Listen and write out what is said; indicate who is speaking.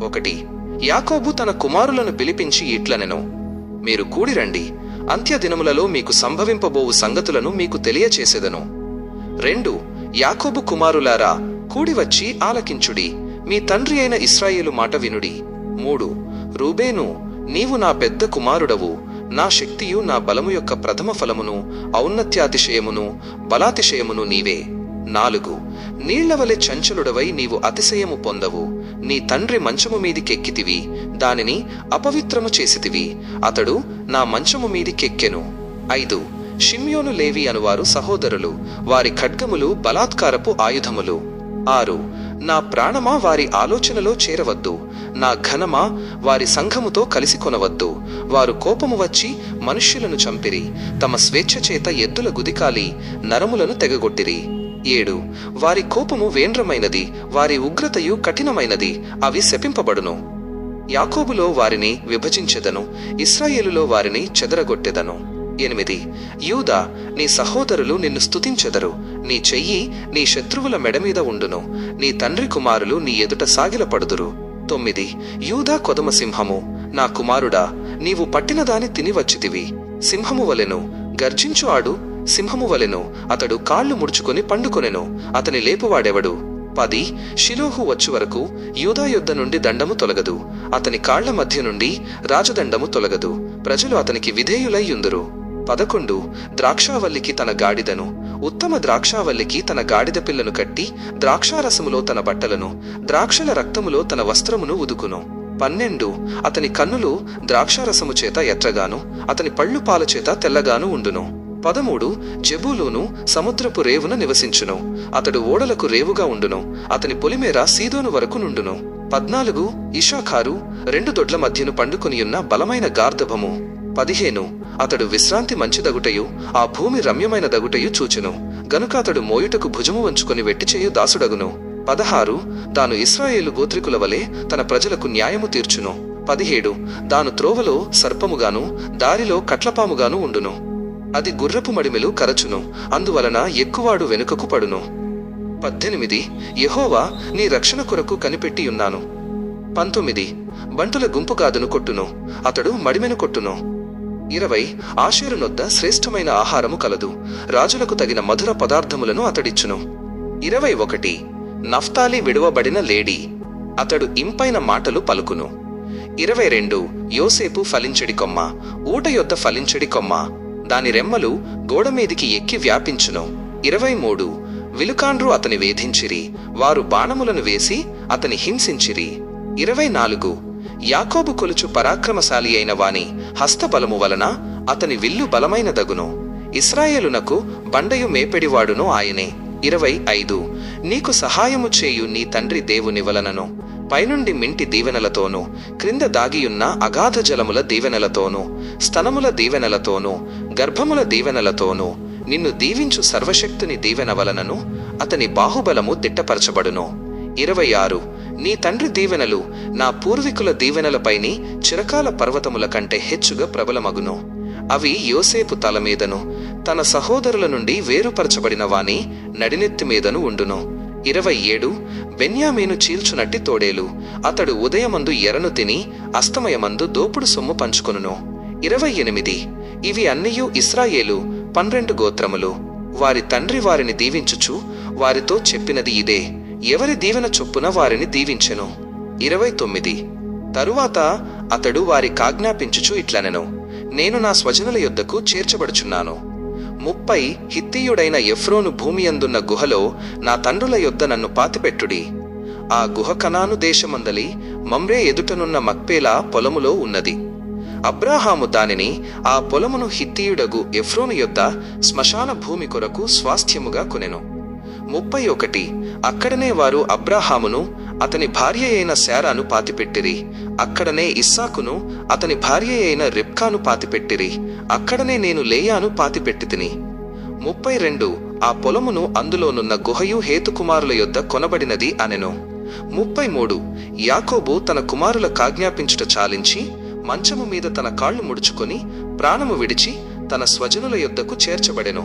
Speaker 1: 1. యాకోబు తన కుమారులను పిలిపించి ఇట్లనెను, మీరు కూడిరండి, అంత్యదినములలో మీకు సంభవింపబోవు సంగతులను మీకు తెలియచేసెదను. 2. యాకోబు కుమారులారా, కూడివచ్చి ఆలకించుడి, మీ తండ్రి అయిన ఇశ్రాయేలు మాట వినుడి. 3. రూబేను, నీవు నా పెద్ద కుమారుడవు, నా శక్తియు నా బలము యొక్క ప్రథమ ఫలమును, ఔన్నత్యాతిశయమును బలాతిశయమును నీవే. 4. నీళ్లవలె చంచలుడవై నీవు అతిశయము పొందవు, నీ తండ్రి మంచము మీదికెక్కితివి, దానిని అపవిత్రము చేసితివి, అతడు నా మంచము మీదికెక్కెను. 5. షిమ్యోను లేవి అనువారు సహోదరులు, వారి ఖడ్గములు బలాత్కారపు ఆయుధములు. 6. నా ప్రాణమా వారి ఆలోచనలో చేరవద్దు, నా ఘనమా వారి సంఘముతో కలిసి కొనవద్దు. వారు కోపము వచ్చి మనుష్యులను చంపిరి, తమ స్వేచ్ఛ చేత ఎద్దుల గుదికాలి నరములను తెగగొట్టిరి. 7. వారి కోపము వేండ్రమైనది, వారి ఉగ్రతయు కఠినమైనది, అవి శపింపబడును. యాకోబులో వారిని విభజించెదను, ఇశ్రాయేలులో వారిని చెదరగొట్టెదను. 8. యూదా, నీ సహోదరులు నిన్ను స్తుతించెదరు, నీ చెయ్యి నీ శత్రువుల మెడమీద ఉండును, నీ తండ్రి కుమారులు నీ ఎదుట సాగిలపడుదురు. 9. యూదా కొదమ సింహము, నా కుమారుడా, నీవు పట్టినదాని తినివచ్చితివి. సింహము వలెను గర్జించు ఆడు, సింహము వలెను అతడు కాళ్లు ముడుచుకొని పండుకొనెను, అతని లేపువాడెవడు? 10. షిలోహు వచ్చు వరకు యూదా యుద్ధ నుండి దండము తొలగదు, అతని కాళ్ల మధ్య నుండి రాజదండము తొలగదు, ప్రజలు అతనికి విధేయులై యుందురు. 11. ద్రాక్షావల్లికి తన గాడిదను, ఉత్తమ ద్రాక్షావల్లికి తన గాడిద పిల్లను కట్టి, ద్రాక్షారసములో తన బట్టలను, ద్రాక్షల రక్తములో తన వస్త్రమును ఉదుకును. 12. అతని కన్నులు ద్రాక్షారసము చేత ఎర్రగాను, అతని పళ్ళు పాల చేత తెల్లగాను ఉండును. 13. జెబూలూను సముద్రపు రేవున నివసించును, అతడు ఓడలకు రేవుగా ఉండును, అతని పొలిమేర సీదోను వరకు నుండును. 14. ఇషాఖారు 2 దొడ్ల మధ్యను పండుకొనియున్న బలమైన గార్ధబము. 15. అతడు విశ్రాంతి మంచిదగుటయు, ఆ భూమి రమ్యమైన దగుటయు చూచెను, గనుక అతడు మోయుటకు భుజము వంచుకొని వెట్టిచేయు దాసుడగును. 16. తాను ఇశ్రాయేలు గోత్రికుల వలె తన ప్రజలకు న్యాయము తీర్చును. 17. దాను త్రోవలో సర్పముగాను, దారిలో కట్లపాముగాను ఉండును, అది గుర్రపు మడిమెలు కరచును, అందువలన ఎక్కువాడు వెనుకకు పడును. 18. యెహోవా నీ రక్షణ కొరకు కనిపెట్టియున్నాను. 19. బంటుల గుంపు గాదును కొట్టును, అతడు మడిమెను కొట్టును. 20. ఆషేరు నొద్ద శ్రేష్టమైన ఆహారము కలదు, రాజులకు తగిన మధుర పదార్థములను అతడిచ్చును. 21. నఫ్తాలి విడువబడిన లేడి, అతడు ఇంపైన మాటలు పలుకును. 22. యోసేపు ఫలించెడి కొమ్మ, ఊట యొద్ద ఫలించెడి కొమ్మ, దాని రెమ్మలు గోడమీదికి ఎక్కి వ్యాపించును. 23. విలుకాండ్రు అతని వేధించిరి, వారు బాణములను వేసి అతని హింసించిరి. 24. యాకోబు కొలుచు పరాక్రమశాలి అయిన వాని హస్తబలము వలన అతని విల్లు బలమైన దగును, ఇశ్రాయేలునకు బండయు మేపెడివాడును ఆయనే. 25. నీకు సహాయము చేయు నీ తండ్రి దేవుని వలనను, పైనుండి మింటి దీవెనలతోనూ, క్రింద దాగియున్న అగాధ జలముల దీవెనలతోనూ, స్తనముల దీవెనలతోనూ, గర్భముల దీవెనలతోనూ, నిన్ను దీవించు సర్వశక్తుని దీవెన వలనను అతని బాహుబలము దిట్టపరచబడును. 26. నీ తండ్రి దీవెనలు నా పూర్వీకుల దీవెనలపైని చిరకాల పర్వతముల కంటే హెచ్చుగా ప్రబలమగును, అవి యోసేపు తల మీదను, తన సహోదరుల నుండి వేరుపరచబడిన వాని నడినెత్తి మీదను ఉండును. 27. బెన్యామీను చీల్చునట్టి తోడేలు, అతడు ఉదయమందు ఎరను తిని అస్తమయమందు దోపుడు సొమ్ము పంచుకొనును. 28. ఇవి అన్నియు ఇశ్రాయేలు 12 గోత్రములు, వారి తండ్రి వారిని దీవించుచు వారితో చెప్పినది ఇదే, ఎవరి దీవెన చొప్పున వారిని దీవించెను. 29. తరువాత అతడు వారికాజ్ఞాపించుచు ఇట్లనెను, నేను నా స్వజనుల యొద్దకు చేర్చబడుచున్నాను. 30. హిత్తీయుడైన ఎఫ్రోను భూమియందున్న గుహలో నా తండ్రుల యొద్ద నన్ను పాతిపెట్టుడి. ఆ గుహ కనాను దేశమందలి మమ్రే ఎదుటనున్న మక్పేలా పొలములో ఉన్నది. అబ్రాహాము దానిని, ఆ పొలమును హిత్తీయుడగు ఎఫ్రోను యొద్ద శ్మశాన భూమి కొరకు స్వాస్థ్యముగా కొనెను. 31. అక్కడనే వారు అబ్రాహామును అతని భార్య అయిన శారాను పాతిపెట్టిరి, అక్కడనే ఇస్సాకును అతని భార్య అయిన రిబ్కాను పాతిపెట్టిరి, అక్కడనే నేను లేయాను పాతిపెట్టితిని. 32. ఆ పొలమును అందులోనున్న గుహయు హేతుకుమారుల యొద్ద కొనబడినది అనెను. 33. యాకోబు తన కుమారుల కాజ్ఞాపించుట చాలించి మంచము మీద తన కాళ్లు ముడుచుకొని ప్రాణము విడిచి తన స్వజనుల యొద్దకు చేర్చబడెను.